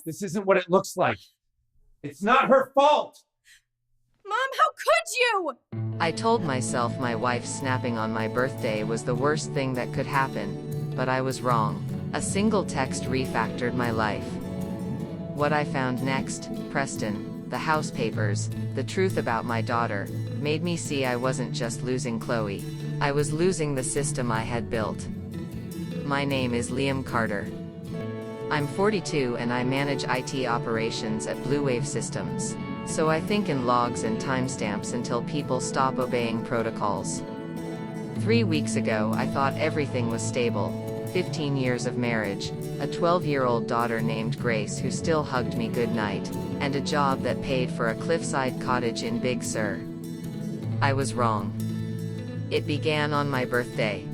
This isn't what it looks like. It's not her fault! Mom, how could you? I told myself my wife snapping on my birthday was the worst thing that could happen, but I was wrong. A single text refactored my life. What I found next, Preston, the house papers, the truth about my daughter, made me see I wasn't just losing Chloe. I was losing the system I had built. My name is Liam Carter. I'm 42 and I manage IT operations at Blue Wave Systems. So I think in logs and timestamps until people stop obeying protocols. 3 weeks ago I thought everything was stable. 15 years of marriage, a 12-year-old daughter named Grace who still hugged me goodnight, and a job that paid for a cliffside cottage in Big Sur. I was wrong. It began on my birthday.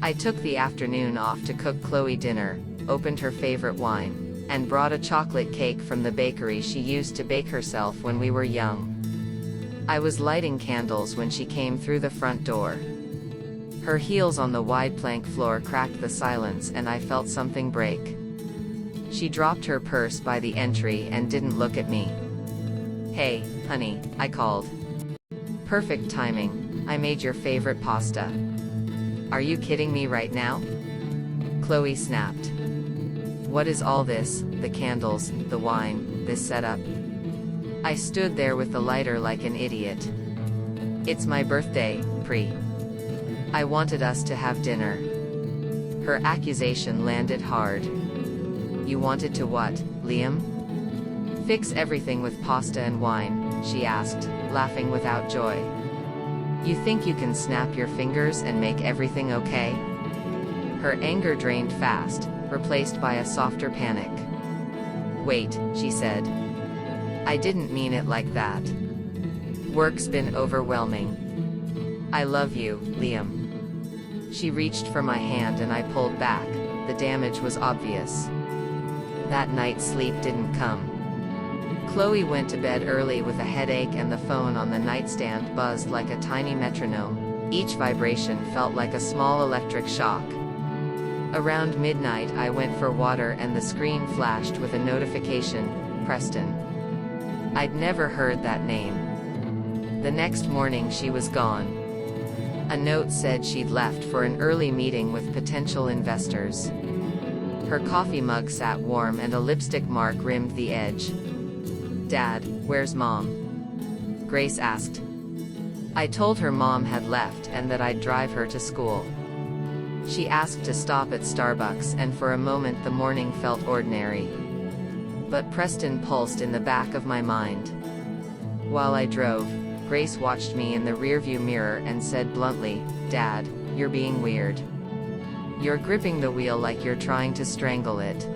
I took the afternoon off to cook Chloe dinner, opened her favorite wine, and brought a chocolate cake from the bakery she used to bake herself when we were young. I was lighting candles when she came through the front door. Her heels on the wide plank floor cracked the silence and I felt something break. She dropped her purse by the entry and didn't look at me. "Hey, honey," I called. "Perfect timing, I made your favorite pasta." "Are you kidding me right now?" Chloe snapped. "What is all this, the candles, the wine, this setup?" I stood there with the lighter like an idiot. "It's my birthday, Pri. I wanted us to have dinner." Her accusation landed hard. "You wanted to what, Liam? Fix everything with pasta and wine?" she asked, laughing without joy. "You think you can snap your fingers and make everything okay?" Her anger drained fast, replaced by a softer panic. "Wait," she said. "I didn't mean it like that. Work's been overwhelming. I love you, Liam." She reached for my hand and I pulled back. The damage was obvious. That night sleep didn't come. Chloe went to bed early with a headache and the phone on the nightstand buzzed like a tiny metronome. Each vibration felt like a small electric shock. Around midnight I went for water and the screen flashed with a notification, Preston. I'd never heard that name. The next morning she was gone. A note said she'd left for an early meeting with potential investors. Her coffee mug sat warm and a lipstick mark rimmed the edge. "Dad, where's Mom?" Grace asked. I told her Mom had left and that I'd drive her to school. She asked to stop at Starbucks and for a moment the morning felt ordinary. But Preston pulsed in the back of my mind. While I drove, Grace watched me in the rearview mirror and said bluntly, "Dad, you're being weird. You're gripping the wheel like you're trying to strangle it."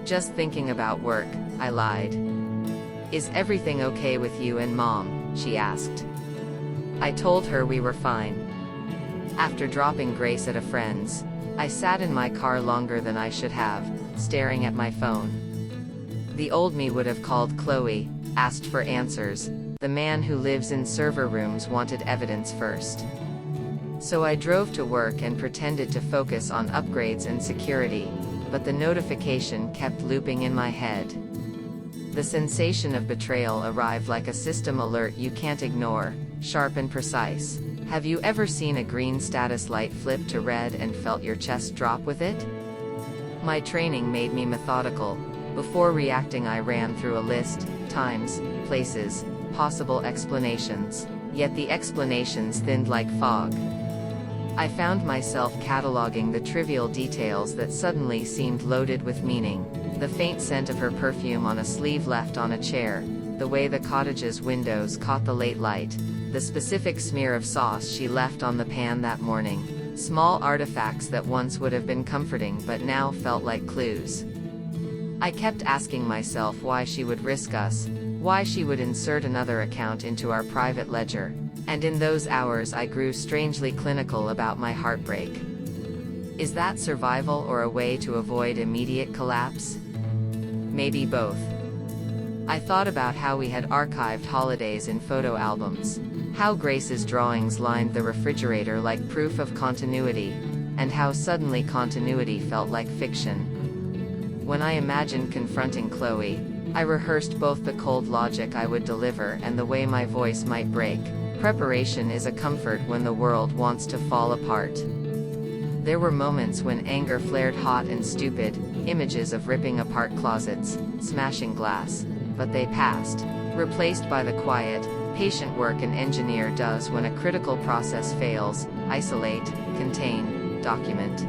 "Just thinking about work," I lied. "Is everything okay with you and Mom?" she asked. I told her we were fine. After dropping Grace at a friend's, I sat in my car longer than I should have, staring at my phone. The old me would have called Chloe, asked for answers. The man who lives in server rooms wanted evidence first. So I drove to work and pretended to focus on upgrades and security, but the notification kept looping in my head. The sensation of betrayal arrived like a system alert you can't ignore, sharp and precise. Have you ever seen a green status light flip to red and felt your chest drop with it? My training made me methodical. Before reacting I ran through a list, times, places, possible explanations. Yet the explanations thinned like fog. I found myself cataloging the trivial details that suddenly seemed loaded with meaning. The faint scent of her perfume on a sleeve left on a chair, the way the cottage's windows caught the late light, the specific smear of sauce she left on the pan that morning. Small artifacts that once would have been comforting but now felt like clues. I kept asking myself why she would risk us, why she would insert another account into our private ledger. And in those hours I grew strangely clinical about my heartbreak. Is that survival or a way to avoid immediate collapse? Maybe both. I thought about how we had archived holidays in photo albums, how Grace's drawings lined the refrigerator like proof of continuity, and how suddenly continuity felt like fiction. When I imagined confronting Chloe, I rehearsed both the cold logic I would deliver and the way my voice might break. Preparation is a comfort when the world wants to fall apart. There were moments when anger flared hot and stupid, images of ripping apart closets, smashing glass, but they passed, replaced by the quiet, patient work an engineer does when a critical process fails: isolate, contain, document.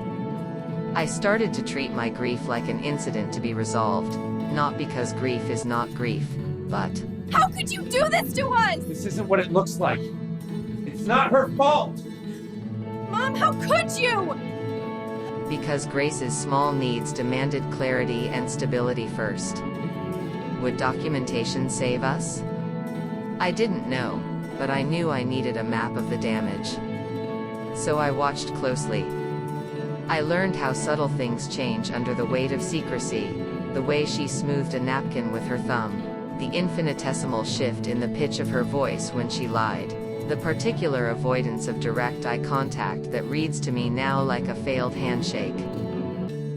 I started to treat my grief like an incident to be resolved, not because grief is not grief, but... How could you do this to us? This isn't what it looks like. It's not her fault! Mom, how could you? Because Grace's small needs demanded clarity and stability first. Would documentation save us? I didn't know, but I knew I needed a map of the damage. So I watched closely. I learned how subtle things change under the weight of secrecy: the way she smoothed a napkin with her thumb, the infinitesimal shift in the pitch of her voice when she lied, the particular avoidance of direct eye contact that reads to me now like a failed handshake.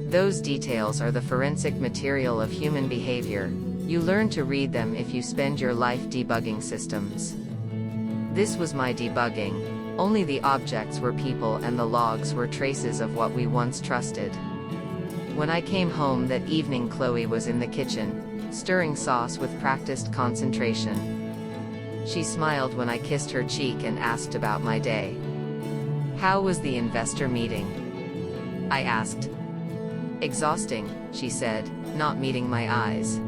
Those details are the forensic material of human behavior. You learn to read them if you spend your life debugging systems. This was my debugging. Only the objects were people and the logs were traces of what we once trusted. When I came home that evening, Chloe was in the kitchen, stirring sauce with practiced concentration. She smiled when I kissed her cheek and asked about my day. "How was the investor meeting?" I asked. "Exhausting," she said, not meeting my eyes.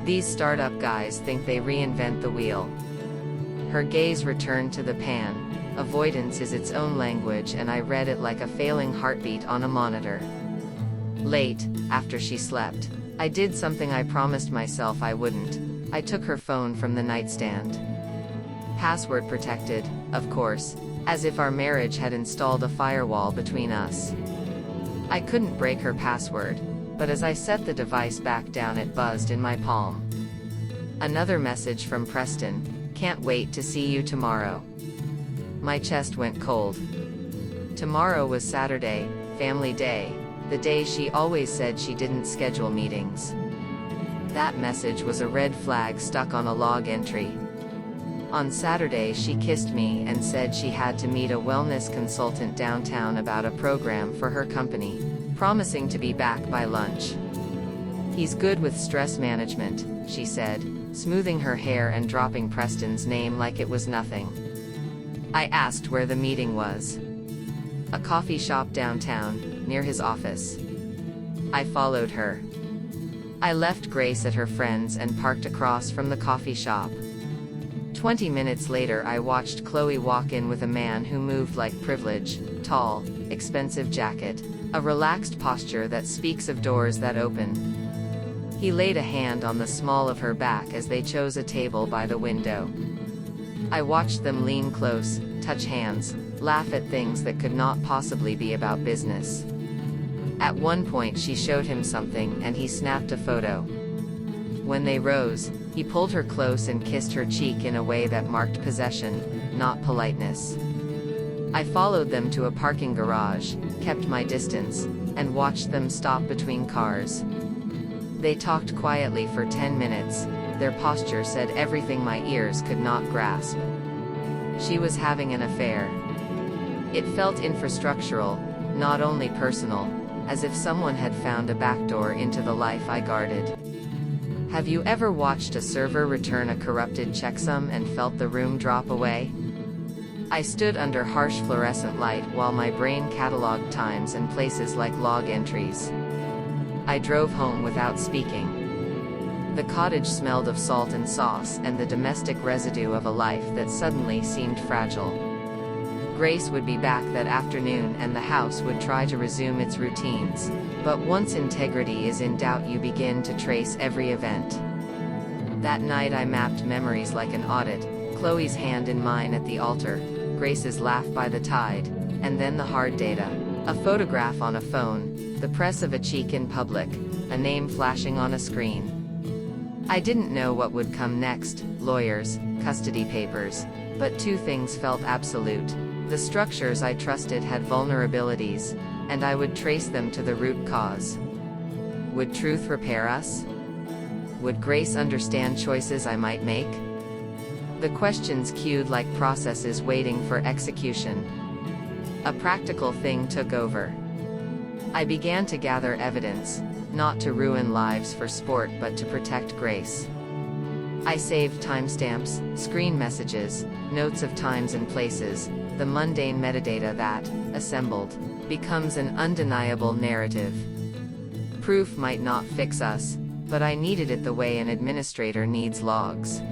"These startup guys think they reinvent the wheel." Her gaze returned to the pan. Avoidance is its own language, and I read it like a failing heartbeat on a monitor. Late, after she slept, I did something I promised myself I wouldn't. I took her phone from the nightstand. Password protected, of course, as if our marriage had installed a firewall between us. I couldn't break her password, but as I set the device back down it buzzed in my palm. Another message from Preston: "Can't wait to see you tomorrow." My chest went cold. Tomorrow was Saturday, family day, the day she always said she didn't schedule meetings. That message was a red flag stuck on a log entry. On Saturday she kissed me and said she had to meet a wellness consultant downtown about a program for her company, promising to be back by lunch. "He's good with stress management," she said, smoothing her hair and dropping Preston's name like it was nothing. I asked where the meeting was. "A coffee shop downtown, near his office." I followed her. I left Grace at her friend's and parked across from the coffee shop. 20 minutes later I watched Chloe walk in with a man who moved like privilege: tall, expensive jacket, a relaxed posture that speaks of doors that open. He laid a hand on the small of her back as they chose a table by the window. I watched them lean close, touch hands, laugh at things that could not possibly be about business. At one point she showed him something and he snapped a photo. When they rose, he pulled her close and kissed her cheek in a way that marked possession, not politeness. I followed them to a parking garage, kept my distance, and watched them stop between cars. They talked quietly for 10 minutes. Their posture said everything my ears could not grasp. She was having an affair. It felt infrastructural, not only personal, as if someone had found a backdoor into the life I guarded. Have you ever watched a server return a corrupted checksum and felt the room drop away? I stood under harsh fluorescent light while my brain cataloged times and places like log entries. I drove home without speaking. The cottage smelled of salt and sauce and the domestic residue of a life that suddenly seemed fragile. Grace would be back that afternoon and the house would try to resume its routines. But once integrity is in doubt, you begin to trace every event. That night I mapped memories like an audit: Chloe's hand in mine at the altar, Grace's laugh by the tide, and then the hard data. A photograph on a phone, the press of a cheek in public, a name flashing on a screen. I didn't know what would come next: lawyers, custody papers. But two things felt absolute. The structures I trusted had vulnerabilities, and I would trace them to the root cause. Would truth repair us? Would grace understand choices I might make? The questions queued like processes waiting for execution. A practical thing took over. I began to gather evidence, not to ruin lives for sport but to protect grace. I saved timestamps, screen messages, notes of times and places, the mundane metadata that, assembled, becomes an undeniable narrative. Proof might not fix us, but I needed it the way an administrator needs logs.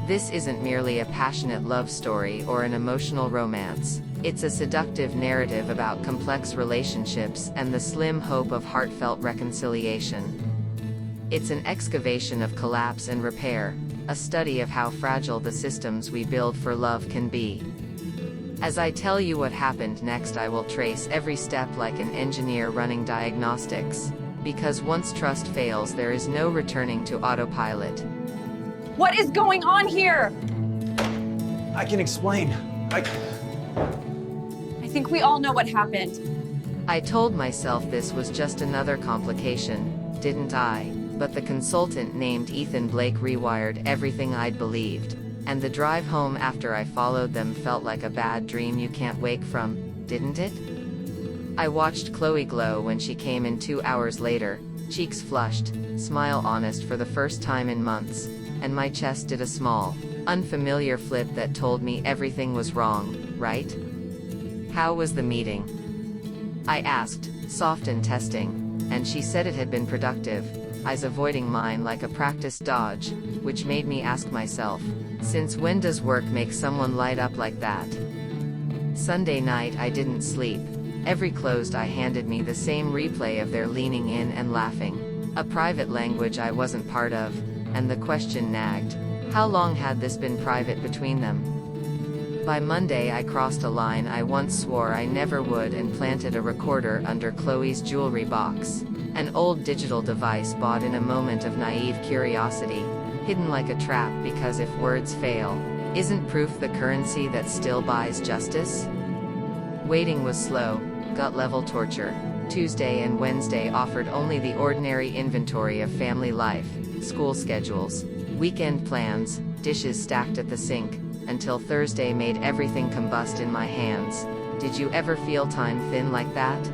This isn't merely a passionate love story or an emotional romance. It's a seductive narrative about complex relationships and the slim hope of heartfelt reconciliation. It's an excavation of collapse and repair, a study of how fragile the systems we build for love can be. As I tell you what happened next, I will trace every step like an engineer running diagnostics. Because once trust fails, there is no returning to autopilot. What is going on here? I can explain. I think we all know what happened. I told myself this was just another complication, didn't I? But the consultant named Ethan Blake rewired everything I'd believed. And the drive home after I followed them felt like a bad dream you can't wake from, didn't it? I watched Chloe glow when she came in 2 hours later, cheeks flushed, smile honest for the first time in months, and my chest did a small, unfamiliar flip that told me everything was wrong, right? How was the meeting? I asked, soft and testing, and she said it had been productive, eyes avoiding mine like a practiced dodge, which made me ask myself, since when does work make someone light up like that? Sunday night I didn't sleep. Every closed eye handed me the same replay of their leaning in and laughing. A private language I wasn't part of, and the question nagged. How long had this been private between them? By Monday I crossed a line I once swore I never would and planted a recorder under Chloe's jewelry box. An old digital device bought in a moment of naive curiosity, hidden like a trap because if words fail, isn't proof the currency that still buys justice? Waiting was slow, gut-level torture. Tuesday and Wednesday offered only the ordinary inventory of family life, school schedules, weekend plans, dishes stacked at the sink, until Thursday made everything combust in my hands. Did you ever feel time thin like that?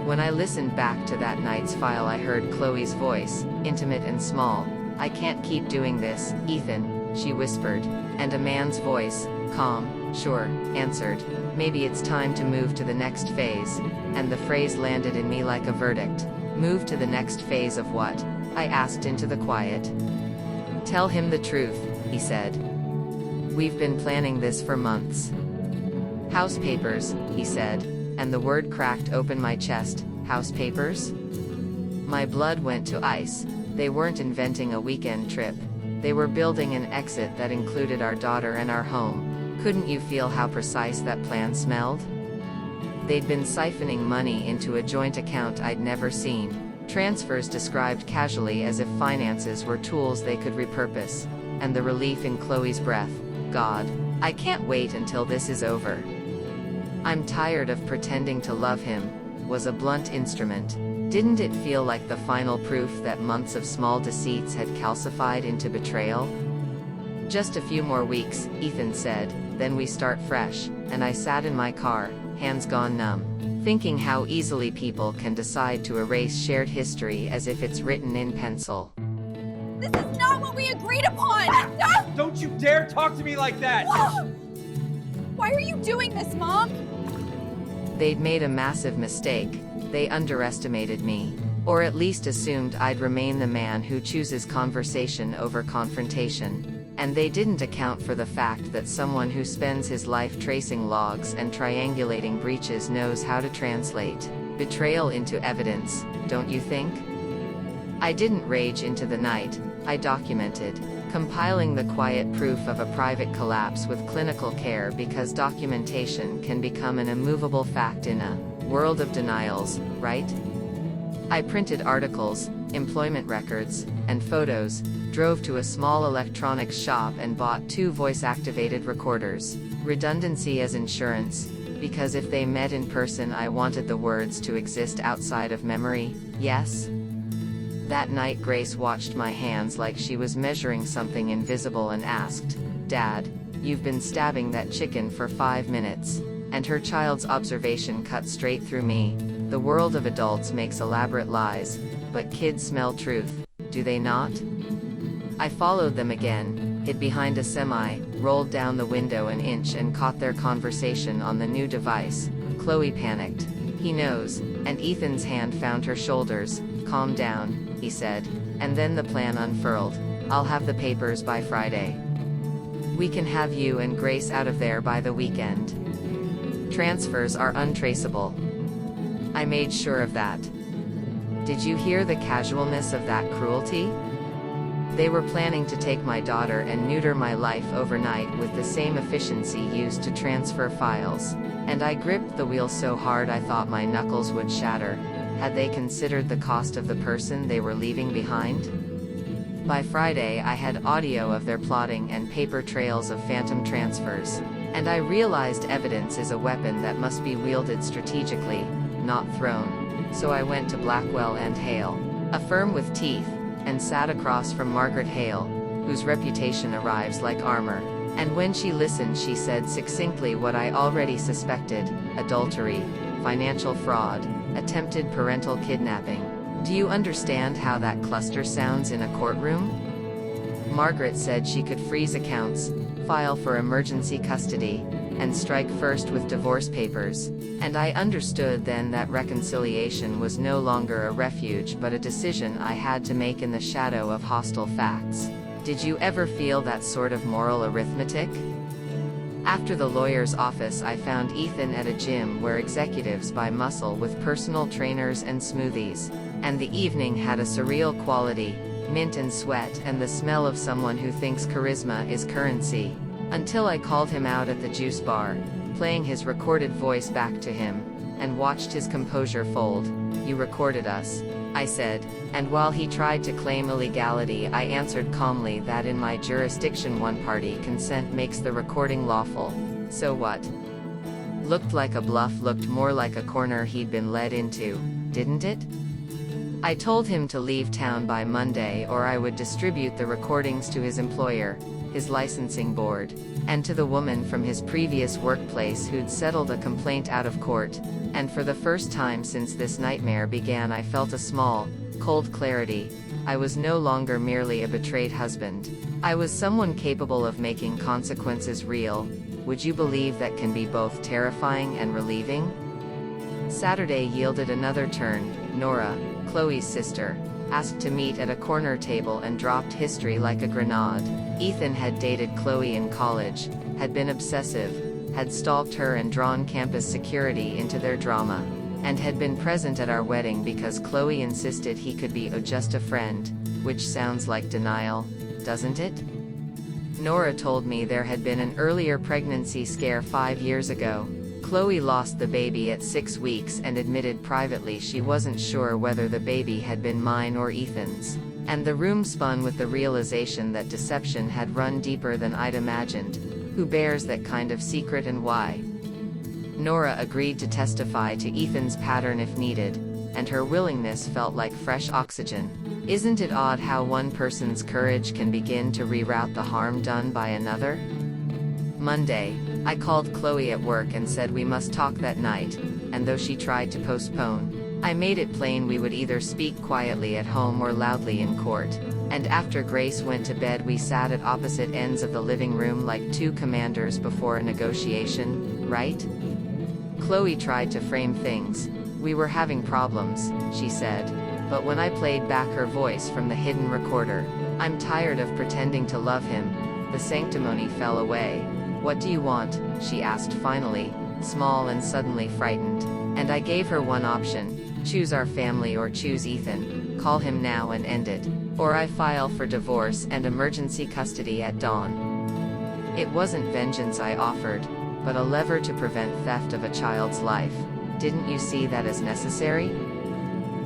When I listened back to that night's file I heard Chloe's voice, intimate and small. I can't keep doing this, Ethan, she whispered, and a man's voice, calm, sure, answered, maybe it's time to move to the next phase, and the phrase landed in me like a verdict. Move to the next phase of what? I asked into the quiet. Tell him the truth, he said. We've been planning this for months. House papers, he said, and the word cracked open my chest. House papers? My blood went to ice. They weren't inventing a weekend trip. They were building an exit that included our daughter and our home. Couldn't you feel how precise that plan smelled? They'd been siphoning money into a joint account I'd never seen. Transfers described casually as if finances were tools they could repurpose. And the relief in Chloe's breath. God, I can't wait until this is over. I'm tired of pretending to love him, was a blunt instrument. Didn't it feel like the final proof that months of small deceits had calcified into betrayal? Just a few more weeks, Ethan said, then we start fresh, and I sat in my car, hands gone numb, thinking how easily people can decide to erase shared history as if it's written in pencil. This is not what we agreed upon! Don't you dare talk to me like that! Why are you doing this, Mom? They'd made a massive mistake. They underestimated me. Or at least assumed I'd remain the man who chooses conversation over confrontation. And they didn't account for the fact that someone who spends his life tracing logs and triangulating breaches knows how to translate betrayal into evidence, don't you think? I didn't rage into the night. I documented, compiling the quiet proof of a private collapse with clinical care because documentation can become an immovable fact in a world of denials, right? I printed articles, employment records, and photos, drove to a small electronics shop and bought 2 voice-activated recorders. Redundancy as insurance, because if they met in person I wanted the words to exist outside of memory, yes? That night Grace watched my hands like she was measuring something invisible and asked, "Dad, you've been stabbing that chicken for 5 minutes." And her child's observation cut straight through me. The world of adults makes elaborate lies, but kids smell truth, do they not? I followed them again, hid behind a semi, rolled down the window an inch and caught their conversation on the new device. Chloe panicked. "He knows," and Ethan's hand found her shoulders. "Calm down," he said. And then the plan unfurled. "I'll have the papers by Friday. We can have you and Grace out of there by the weekend. Transfers are untraceable." I made sure of that. Did you hear the casualness of that cruelty? They were planning to take my daughter and neuter my life overnight with the same efficiency used to transfer files. And I gripped the wheel so hard I thought my knuckles would shatter. Had they considered the cost of the person they were leaving behind? By Friday I had audio of their plotting and paper trails of phantom transfers. And I realized evidence is a weapon that must be wielded strategically, not thrown. So I went to Blackwell and Hale, a firm with teeth, and sat across from Margaret Hale, whose reputation arrives like armor. And when she listened she said succinctly what I already suspected: adultery, financial fraud, attempted parental kidnapping. Do you understand how that cluster sounds in a courtroom? Margaret said she could freeze accounts, file for emergency custody, and strike first with divorce papers. And I understood then that reconciliation was no longer a refuge but a decision I had to make in the shadow of hostile facts. Did you ever feel that sort of moral arithmetic? After the lawyer's office I found Ethan at a gym where executives buy muscle with personal trainers and smoothies. And the evening had a surreal quality, mint and sweat and the smell of someone who thinks charisma is currency. Until I called him out at the juice bar, playing his recorded voice back to him, and watched his composure fold. "You recorded us," I said, and while he tried to claim illegality I answered calmly that in my jurisdiction one-party consent makes the recording lawful. So what? Looked like a bluff, looked more like a corner he'd been led into, didn't it? I told him to leave town by Monday or I would distribute the recordings to his employer, his licensing board, and to the woman from his previous workplace who'd settled a complaint out of court. And for the first time since this nightmare began I felt a small, cold clarity. I was no longer merely a betrayed husband. I was someone capable of making consequences real. Would you believe that can be both terrifying and relieving? Saturday yielded another turn. Nora, Chloe's sister, asked to meet at a corner table and dropped history like a grenade. Ethan had dated Chloe in college, had been obsessive, had stalked her and drawn campus security into their drama, and had been present at our wedding because Chloe insisted he could be just a friend, which sounds like denial, doesn't it? Nora told me there had been an earlier pregnancy scare 5 years ago. Chloe lost the baby at 6 weeks and admitted privately she wasn't sure whether the baby had been mine or Ethan's. And the room spun with the realization that deception had run deeper than I'd imagined. Who bears that kind of secret and why? Nora agreed to testify to Ethan's pattern if needed, and her willingness felt like fresh oxygen. Isn't it odd how one person's courage can begin to reroute the harm done by another? Monday, I called Chloe at work and said we must talk that night, and though she tried to postpone, I made it plain we would either speak quietly at home or loudly in court. And after Grace went to bed we sat at opposite ends of the living room like two commanders before a negotiation, right? Chloe tried to frame things. We were having problems, she said. But when I played back her voice from the hidden recorder, "I'm tired of pretending to love him," the sanctimony fell away. "What do you want?" she asked finally, small and suddenly frightened. And I gave her one option. Choose our family or choose Ethan. Call him now and end it. Or I file for divorce and emergency custody at dawn. It wasn't vengeance I offered, but a lever to prevent theft of a child's life. Didn't you see that as necessary?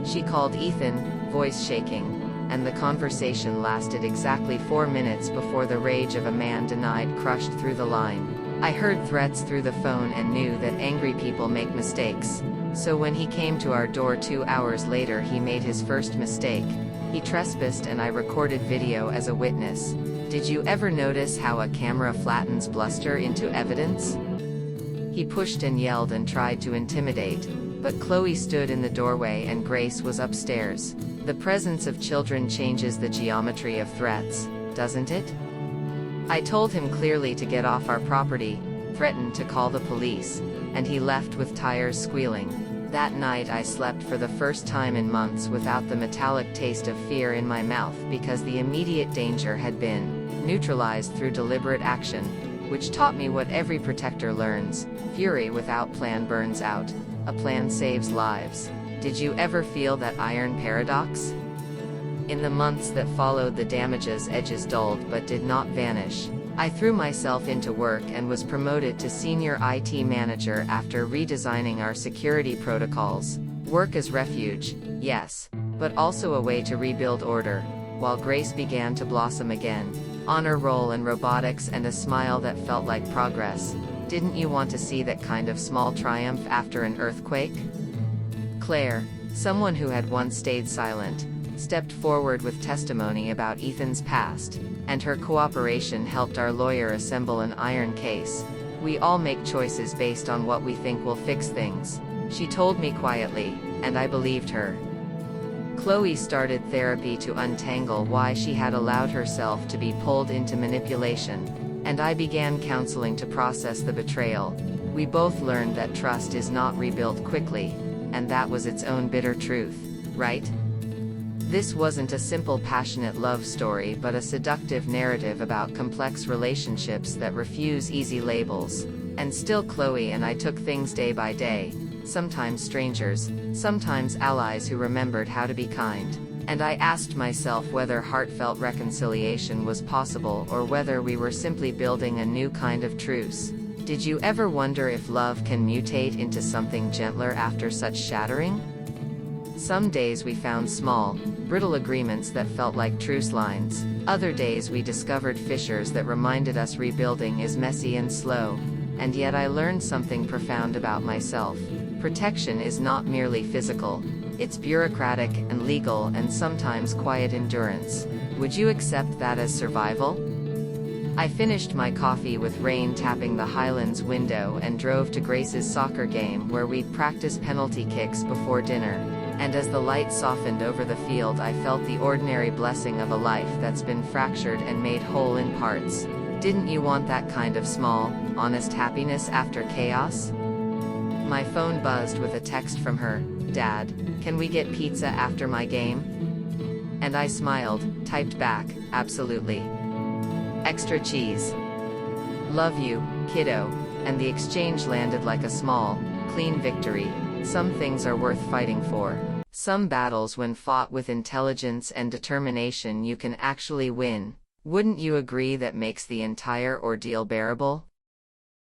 She called Ethan, voice shaking, and the conversation lasted exactly 4 minutes before the rage of a man denied crushed through the line. I heard threats through the phone and knew that angry people make mistakes. So when he came to our door 2 hours later he made his first mistake. He trespassed and I recorded video as a witness. Did you ever notice how a camera flattens bluster into evidence? He pushed and yelled and tried to intimidate, but Chloe stood in the doorway and Grace was upstairs. The presence of children changes the geometry of threats, doesn't it? I told him clearly to get off our property, threatened to call the police, and he left with tires squealing. That night I slept for the first time in months without the metallic taste of fear in my mouth because the immediate danger had been neutralized through deliberate action, which taught me what every protector learns: fury without plan burns out. A plan saves lives. Did you ever feel that iron paradox? In the months that followed, the damage's edges dulled but did not vanish. I threw myself into work and was promoted to senior IT manager after redesigning our security protocols. Work as refuge, yes, but also a way to rebuild order, while Grace began to blossom again. Honor roll and robotics and a smile that felt like progress. Didn't you want to see that kind of small triumph after an earthquake? Claire, someone who had once stayed silent, stepped forward with testimony about Ethan's past, and her cooperation helped our lawyer assemble an iron case. We all make choices based on what we think will fix things, she told me quietly, and I believed her. Chloe started therapy to untangle why she had allowed herself to be pulled into manipulation, and I began counseling to process the betrayal. We both learned that trust is not rebuilt quickly, and that was its own bitter truth, right? This wasn't a simple passionate love story but a seductive narrative about complex relationships that refuse easy labels. And still Chloe and I took things day by day, sometimes strangers, sometimes allies who remembered how to be kind. And I asked myself whether heartfelt reconciliation was possible or whether we were simply building a new kind of truce. Did you ever wonder if love can mutate into something gentler after such shattering? Some days we found small, brittle agreements that felt like truce lines. Other days we discovered fissures that reminded us rebuilding is messy and slow. And yet I learned something profound about myself. Protection is not merely physical. It's bureaucratic and legal and sometimes quiet endurance. Would you accept that as survival? I finished my coffee with rain tapping the Highlands window and drove to Grace's soccer game where we'd practice penalty kicks before dinner. And as the light softened over the field, I felt the ordinary blessing of a life that's been fractured and made whole in parts. Didn't you want that kind of small, honest happiness after chaos? My phone buzzed with a text from her. Dad, can we get pizza after my game? And I smiled, typed back, absolutely. Extra cheese. Love you, kiddo. And the exchange landed like a small, clean victory. Some things are worth fighting for. Some battles, when fought with intelligence and determination, you can actually win. Wouldn't you agree that makes the entire ordeal bearable?